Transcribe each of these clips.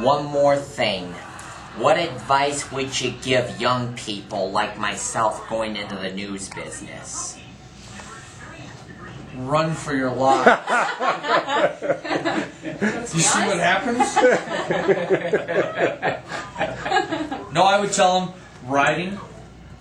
one more thing. What advice would you give young people like myself going into the news business? Run for your life. You see what happens? No, I would tell them writing.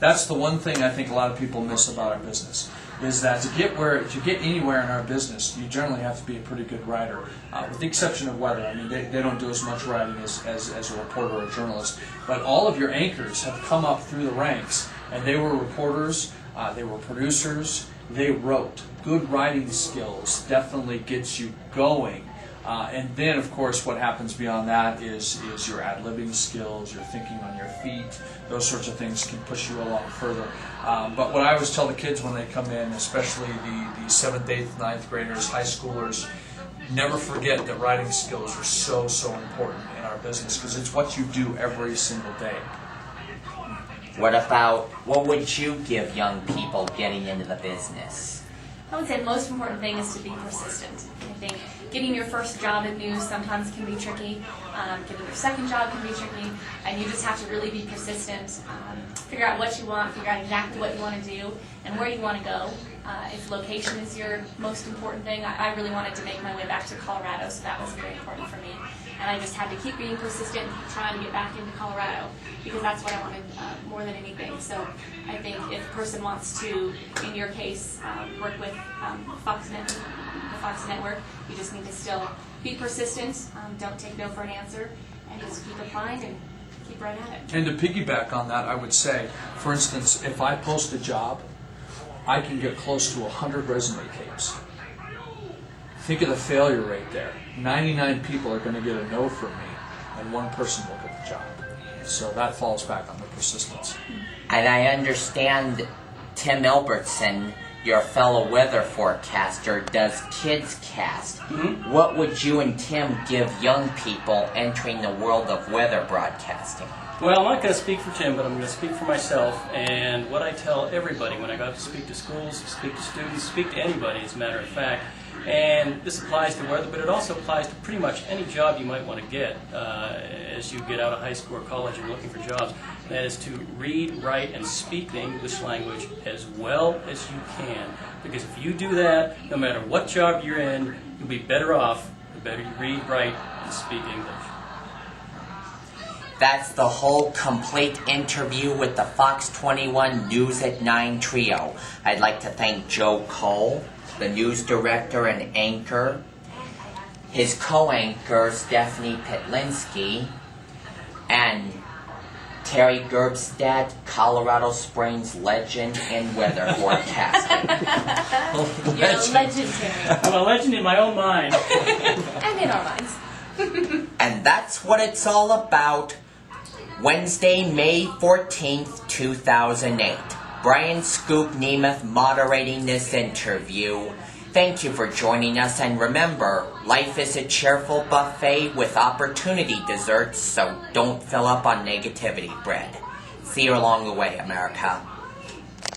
That's the one thing I think a lot of people miss about our business. Is that to get anywhere in our business, you generally have to be a pretty good writer, with the exception of weather. I mean, they don't do as much writing as a reporter or a journalist. But all of your anchors have come up through the ranks, and they were reporters, they were producers, they wrote. Good writing skills definitely gets you going. And then, of course, what happens beyond that is your ad-libbing skills, your thinking on your feet. Those sorts of things can push you along further. But what I always tell the kids when they come in, especially the 7th, 8th, 9th graders, high schoolers, never forget that writing skills are so, so important in our business because it's what you do every single day. What would you give young people getting into the business? I would say the most important thing is to be persistent. I think getting your first job in news sometimes can be tricky. Getting your second job can be tricky. And you just have to really be persistent. Figure out what you want, figure out exactly what you want to do, and where you want to go. If location is your most important thing, I really wanted to make my way back to Colorado, so that was very important for me. And I just had to keep being persistent and keep trying to get back into Colorado because that's what I wanted more than anything. So I think if a person wants to, in your case, work with the Fox Network, you just need to still be persistent, don't take no for an answer, and just keep applying and keep right at it. And to piggyback on that, I would say, for instance, if I post a job, I can get close to 100 resume tapes. Think of the failure rate there. 99 people are going to get a no from me, and one person will get the job. So that falls back on the persistence. And I understand Tim Albertson, your fellow weather forecaster, does Kids Cast. Mm-hmm. What would you and Tim give young people entering the world of weather broadcasting? Well, I'm not going to speak for Tim, but I'm going to speak for myself. And what I tell everybody when I go out to speak to schools, speak to students, speak to anybody, as a matter of fact, and this applies to weather, but it also applies to pretty much any job you might want to get as you get out of high school or college and looking for jobs. That is to read, write, and speak the English language as well as you can. Because if you do that, no matter what job you're in, you'll be better off the better you read, write, and speak English. That's the whole complete interview with the FOX-21 News at 9 trio. I'd like to thank Joe Cole, the news director and anchor, his co-anchor Stephanie Pytlynski, and Terry Gerbstadt, Colorado Springs legend in weather forecasting. You're a legend, Terry. I'm a legend in my own mind. And in our minds. And that's what it's all about. Wednesday, May 14th, 2008. Brian Scoop Nemeth moderating this interview. Thank you for joining us, and remember, life is a cheerful buffet with opportunity desserts, so don't fill up on negativity bread. See you along the way, America.